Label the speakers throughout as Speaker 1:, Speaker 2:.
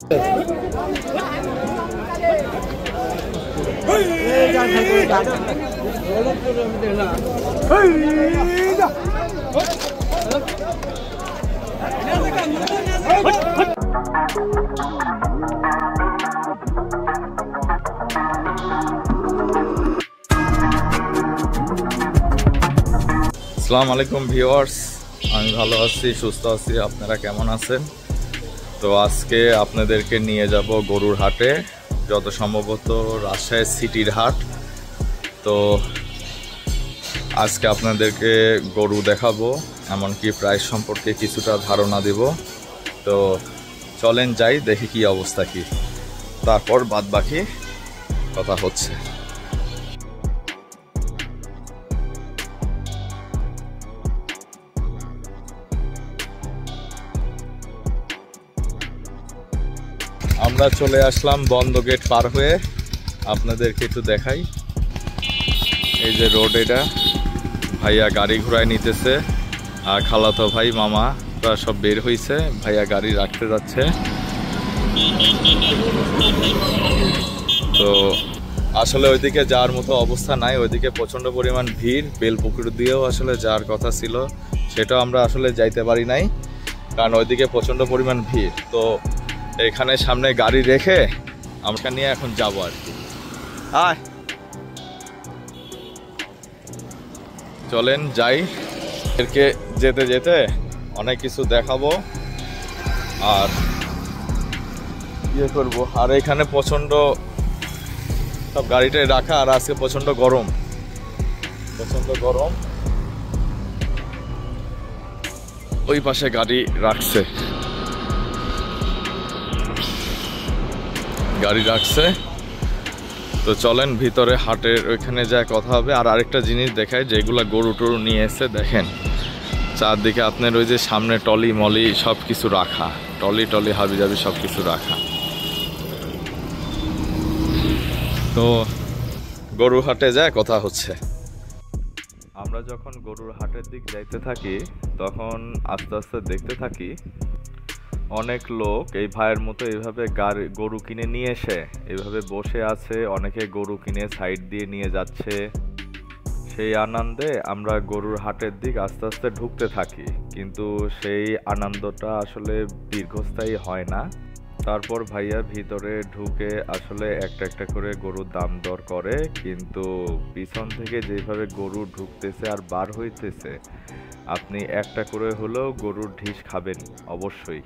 Speaker 1: আসসালামু আলাইকুম ভিউয়ার্স, আমি ভালো আছি, সুস্থ আছি। আপনারা কেমন আছেন? তো আজকে আপনাদেরকে নিয়ে যাব গরুর হাটে, যত সম্ভবত রাজশাহী সিটির হাট। তো আজকে আপনাদেরকে গরু দেখাবো, এমনকি প্রাইস সম্পর্কে কিছুটা ধারণা দেব। তো চলেন যাই, দেখি কি অবস্থা কি, তারপর বাদ বাকি কথা হচ্ছে। আমরা চলে আসলাম বন্ধ গেট পার হয়ে। আপনাদেরকে একটু দেখাই, এই যে রোড, এটা ভাইয়া গাড়ি ঘোড়ায় নিতেছে, আর খালাতো ভাই মামা তারা সব বের হয়েছে, ভাইয়া গাড়ি রাখতে যাচ্ছে। তো আসলে ওইদিকে যাওয়ার মতো অবস্থা নাই, ওইদিকে প্রচণ্ড পরিমাণ ভিড়। বেলপুকুর দিয়েও আসলে যাওয়ার কথা ছিল, সেটাও আমরা আসলে যাইতে পারি নাই, কারণ ওইদিকে প্রচণ্ড পরিমাণ ভিড়। তো এখানে সামনে গাড়ি রেখে আমরা নিয়ে এখন যাবো আর কি। আয় চলেন যাই, এরকে যেতে যেতে অনেক কিছু দেখাবো আর ইয়ে করবো। আর এখানে প্রচণ্ড সব গাড়িটাই রাখা, আর আজকে প্রচণ্ড গরম, প্রচণ্ড গরম। ওই পাশে গাড়ি রাখছে, তো চলেন ভিতরে হাটের ওইখানে যা কথা হবে। আর আরেকটা জিনিস দেখায়, যেগুলা গরু টরু নিয়ে এসে দেখেন চারদিকে আপনার ওই যে সামনে টলি মলি সব কিছু রাখা, টলি টলি হাবি জাবি সব কিছু রাখা। তো গরুর হাটে যায় কথা হচ্ছে। আমরা যখন গরুর হাটের দিক যাইতে থাকি, তখন আস্তে আস্তে দেখতে থাকি অনেক লোক এই ভাইয়ের মতো এইভাবে গরু কিনে নিয়ে এসে এইভাবে বসে আছে, অনেকে গরু কিনে সাইড দিয়ে নিয়ে যাচ্ছে। সেই আনন্দে আমরা গরুর হাটের দিক আস্তে আস্তে ঢুকতে থাকি, কিন্তু সেই আনন্দটা আসলে দীর্ঘস্থায়ী হয় না। তারপর ভাইয়া ভিতরে ঢুকে আসলে একটা একটা করে গরুর দাম দর করে, কিন্তু পিছন থেকে যেভাবে গরু ঢুকতেছে আর বার হইতেছে, আপনি একটা করে হলেও গরুর ঢিস খাবেন অবশ্যই।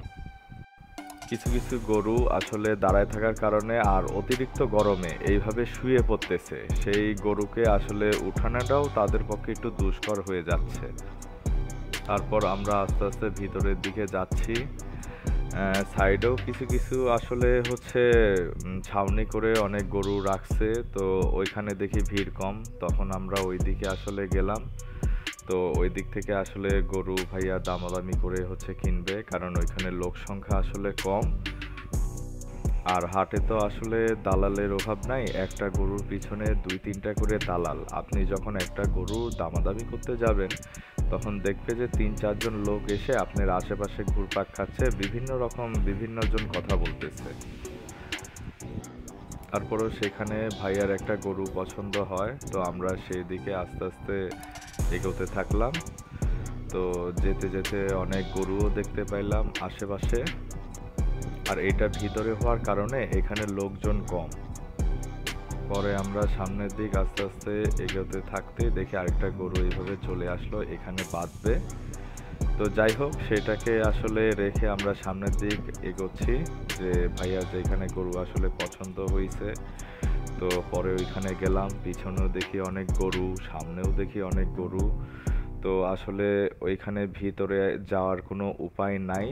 Speaker 1: কিছু কিছু গরু আসলে দাঁড়ায় থাকার কারণে আর অতিরিক্ত গরমে এইভাবে শুয়ে পড়তেছে, সেই গরুকে আসলে উঠানোটাও তাদের পক্ষে একটু দুষ্কর হয়ে যাচ্ছে। তারপর আমরা আস্তে আস্তে ভিতরের দিকে যাচ্ছি। সাইডেও কিছু কিছু আসলে হচ্ছে ছাউনি করে অনেক গরু রাখছে, তো ওইখানে দেখি ভিড় কম, তখন আমরা ওই দিকে আসলে গেলাম। তো ওই দিক থেকে আসলে গরু ভাইয়া দামাদামি করে হচ্ছে কিনবে, কারণ ওইখানে লোক সংখ্যা আসলে কম। আর হাটে তো আসলে দালালের অভাব নাই, একটা গরুর পিছনে 2-3টা করে দালাল। আপনি যখন একটা গরু দামাদামি করতে যাবেন, তখন দেখবে যে 3-4 জন লোক এসে আপনার আশেপাশে ঘুরপাক খাচ্ছে, বিভিন্ন জন কথা বলতেছে। তারপরেও সেখানে ভাইয়ার একটা গরু পছন্দ হয়, তো আমরা সেই দিকে আস্তে আস্তে এগোতে থাকলাম। তো যেতে যেতে অনেক গরুও দেখতে পাইলাম আশেপাশে, আর এটা ভিতরে হওয়ার কারণে এখানে লোকজন কম। পরে আমরা সামনের দিক আস্তে আস্তে এগোতে থাকতে দেখি আরেকটা গরু এইভাবে চলে আসলো, এখানে বাঁধবে। তো যাই হোক, সেটাকে আসলে রেখে আমরা সামনের দিক এগোচ্ছি, যে ভাইয়া যেখানে গরু আসলে পছন্দ হয়েছে। তো পরে ওইখানে গেলাম, পিছনেও দেখি অনেক গরু, সামনেও দেখি অনেক গরু। তো আসলে ওইখানে ভিতরে যাওয়ার কোনো উপায় নাই,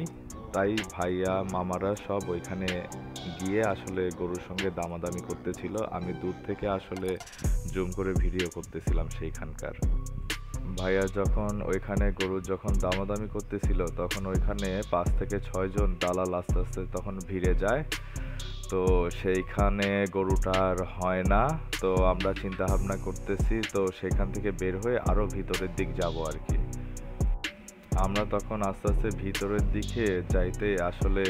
Speaker 1: তাই ভাইয়া মামারা সব ওইখানে গিয়ে আসলে গরুর সঙ্গে দামাদামি করতেছিল। আমি দূর থেকে আসলে জুম করে ভিডিও করতেছিলাম সেইখানকার। ভাইয়া যখন ওইখানে গরু যখন দামাদামি করতেছিল, তখন ওইখানে 5 থেকে 6 জন দালাল আস্তে আস্তে তখন ভিড়ে যায়। তো সেইখানে গরুটার হয় না, তো আমরা চিন্তা ভাবনা করতেছি, তো সেখান থেকে বের হয়ে আরো ভিতরের দিক যাব আর কি। আমরা তখন আস্তে আস্তে ভিতরের দিকে যাইতে আসলে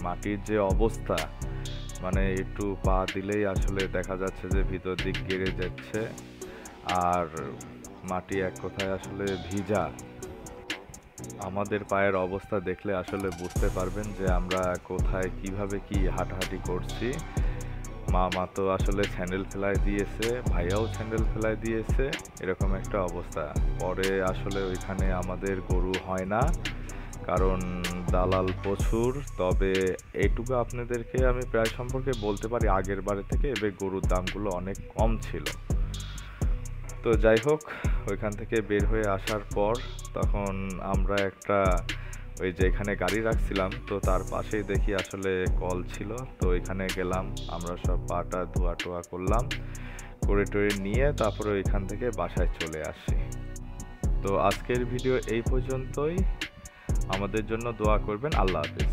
Speaker 1: মাটির যে অবস্থা, মানে একটু পা দিলেই আসলে দেখা যাচ্ছে যে ভিতর দিক গেড়ে যাচ্ছে, আর মাটি এক কথায় আসলে ভিজা। আমাদের পায়ের অবস্থা দেখলে আসলে বুঝতে পারবেন যে আমরা কোথায় কিভাবে কি হাঁটাহাঁটি করছি। মা তো আসলে স্যান্ডেল ফেলায় দিয়েছে, ভাইয়াও স্যান্ডেল ফেলায় দিয়েছে, এরকম একটা অবস্থা। পরে আসলে ওইখানে আমাদের গরু হয় না, কারণ দালাল প্রচুর। তবে এইটুকু আপনাদেরকে আমি প্রায় সম্পর্কে বলতে পারি, আগের বারে থেকে এবার গরুর দামগুলো অনেক কম ছিল। তো যাই হোক, ওইখান থেকে বের হয়ে আসার পর তখন আমরা একটা ওই যে এখানে গাড়ি রাখছিলাম, তো তার পাশেই দেখি আসলে কল ছিল, তো ওইখানে গেলাম, আমরা সব পাটা ধোয়া টোয়া করলাম, করে টরে নিয়ে তারপরে ওইখান থেকে বাসায় চলে আসি। তো আজকের ভিডিও এই পর্যন্তই। আমাদের জন্য দোয়া করবেন। আল্লাহ হাফেজ।